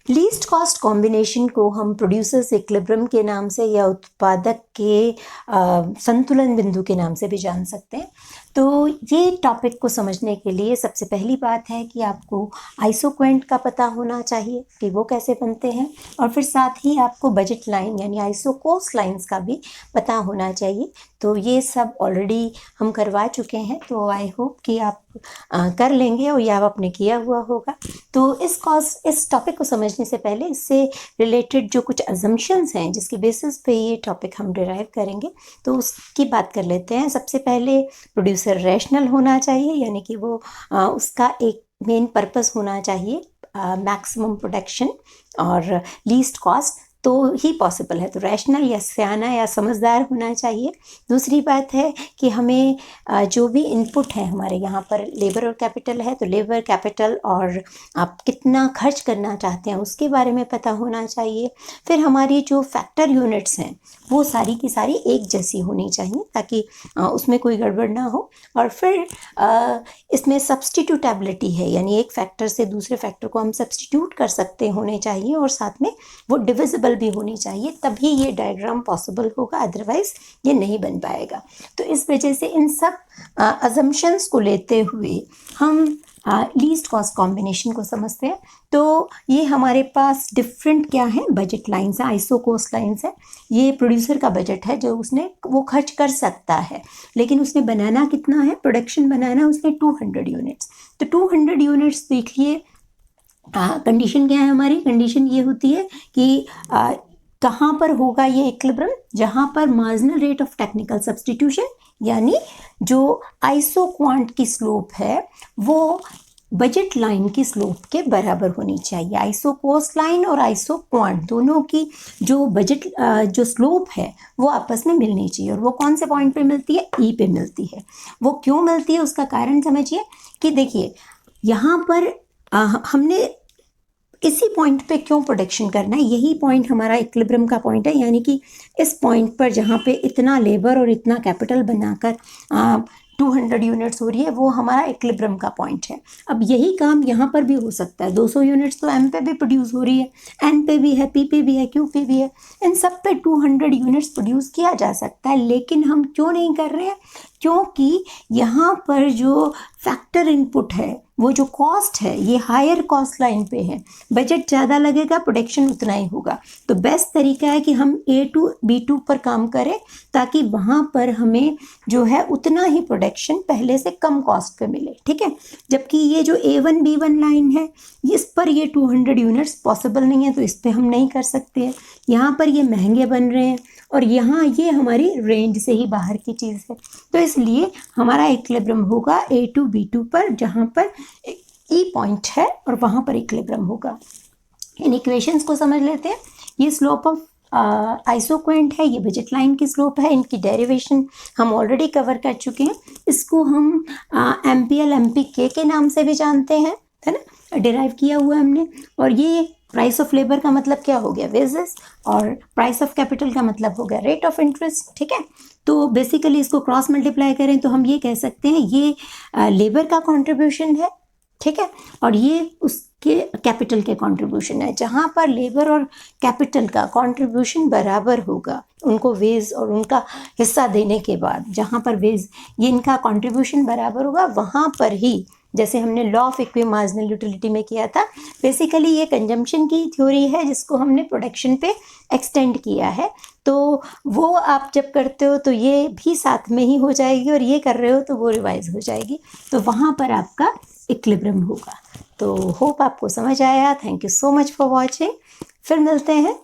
Least cost combination को हम producers equilibrium के नाम से या उत्पादक के संतुलन बिंदु के नाम से भी जान सकते हैं। तो ये टॉपिक को समझने के लिए सबसे पहली बात है कि आपको आइसोक्वेंट का पता होना चाहिए कि वो कैसे बनते हैं, और फिर साथ ही आपको बजट लाइन यानी आइसोकोस्ट लाइंस का भी पता होना चाहिए। तो ये सब ऑलरेडी हम करवा चुके हैं, तो आई होप कि आप कर लेंगे और या आपने किया हुआ होगा। तो इस टॉपिक को समझने से पहले इससे रिलेटेड जो कुछ अजम्पशंस हैं जिसके बेसिस पे ये टॉपिक हम डिराइव करेंगे, तो उसकी बात कर लेते हैं। सबसे पहले प्रोड्यूसर रैशनल होना चाहिए, यानी कि वो उसका एक मेन पर्पस होना चाहिए मैक्सिमम प्रोडक्शन और लीस्ट कॉस्ट, तो ही पॉसिबल है। तो रैशनल या सियाना या समझदार होना चाहिए। दूसरी बात है कि हमें जो भी इनपुट है हमारे यहाँ पर लेबर और कैपिटल है, तो लेबर कैपिटल और आप कितना खर्च करना चाहते हैं उसके बारे में पता होना चाहिए। फिर हमारी जो फैक्टर यूनिट्स हैं वो सारी की सारी एक जैसी होनी चाहिए ताकि उसमें कोई गड़बड़ ना हो। और फिर इसमें सब्सटीट्यूटेबिलिटी है, यानी एक फैक्टर से दूसरे फैक्टर को हम सब्सटीट्यूट कर सकते होने चाहिए, और साथ में वो डिविजिबल भी होनी चाहिए, तभी ये डायग्राम पॉसिबल होगा, अदरवाइज ये नहीं बन पाएगा। तो इस वजह से इन सब अजम्पशंस को लेते हुए हम लीस्ट कॉस्ट कॉम्बिनेशन को समझते हैं। तो ये हमारे पास डिफरेंट क्या है, बजट लाइन्स है, आइसो कोस्ट लाइन्स है। ये प्रोड्यूसर का बजट है जो उसने वो खर्च कर सकता है, लेकिन उसने बनाना कितना है, प्रोडक्शन बनाना उसने 200 यूनिट्स। तो 200 यूनिट्स देखिए, कंडीशन क्या है हमारी, कंडीशन ये होती है कि कहाँ पर होगा ये इक्विलिब्रियम, जहाँ पर marginal rate of technical substitution यानी जो आइसो क्वांट की स्लोप है वो बजट लाइन की स्लोप के बराबर होनी चाहिए। आइसो कोस्ट लाइन और आइसो क्वांट दोनों की जो बजट जो स्लोप है वो आपस में मिलनी चाहिए, और वो कौन से पॉइंट पे मिलती है, ई पे मिलती है। वो क्यों मिलती है उसका कारण समझिए कि देखिए यहाँ पर हमने इसी पॉइंट पे क्यों प्रोडक्शन करना है, यही पॉइंट हमारा इक्विलिब्रियम का पॉइंट है, यानी कि इस पॉइंट पर जहाँ पे इतना लेबर और इतना कैपिटल बनाकर 200 यूनिट्स हो रही है वो हमारा इक्विलिब्रियम का पॉइंट है। अब यही काम यहाँ पर भी हो सकता है। 200 यूनिट्स तो एम पे भी प्रोड्यूस हो रही है, एन पे भी है, पी पे भी है, क्यू पे भी है, इन सब पे 200 यूनिट्स प्रोड्यूस किया जा सकता है, लेकिन हम क्यों नहीं कर रहे हैं, क्योंकि यहाँ पर जो फैक्टर इनपुट है, वो जो कॉस्ट है, ये हायर कॉस्ट लाइन पे है। बजट ज़्यादा लगेगा, प्रोडक्शन उतना ही होगा। तो बेस्ट तरीका है कि हम A2 B2 पर काम करें ताकि वहाँ पर हमें जो है उतना ही प्रोडक्शन पहले से कम कॉस्ट पे मिले, ठीक है। जबकि ये जो A1 B1 लाइन है इस पर ये 200 यूनिट्स पॉसिबल नहीं है, तो इस पर हम नहीं कर सकते हैं। यहाँ पर ये महंगे बन रहे हैं और यहाँ ये हमारी रेंज से ही बाहर की चीज़ है, तो इसलिए हमारा इक्विलिब्रियम होगा A2 B2 पर, जहाँ पर ई पॉइंट है और वहाँ पर इक्विलिब्रियम होगा। इन इक्वेशंस को समझ लेते हैं। ये स्लोप ऑफ आइसोक्वेंट है, ये बजट लाइन की स्लोप है, इनकी डेरिवेशन हम ऑलरेडी कवर कर चुके हैं। इसको हम MPL MPK के नाम से भी जानते हैं, है ना, डिराइव किया हुआ हमने। और ये प्राइस ऑफ लेबर का मतलब क्या हो गया, वेजेस, और प्राइस ऑफ कैपिटल का मतलब हो गया रेट ऑफ इंटरेस्ट, ठीक है। तो बेसिकली इसको क्रॉस मल्टीप्लाई करें तो हम ये कह सकते हैं ये लेबर का कंट्रीब्यूशन है, ठीक है, और ये उसके कैपिटल के कंट्रीब्यूशन है। जहाँ पर लेबर और कैपिटल का कंट्रीब्यूशन बराबर होगा, उनको वेज और उनका हिस्सा देने के बाद जहाँ पर वेज ये इनका कंट्रीब्यूशन बराबर होगा, वहाँ पर ही, जैसे हमने law of equi marginal utility में किया था, बेसिकली ये कंजम्पशन की थ्योरी है जिसको हमने प्रोडक्शन पे एक्सटेंड किया है। तो वो आप जब करते हो तो ये भी साथ में ही हो जाएगी, और ये कर रहे हो तो वो रिवाइज हो जाएगी, तो वहाँ पर आपका इक्विलिब्रियम होगा। तो होप आपको समझ आया। Thank you so much for watching. फिर मिलते हैं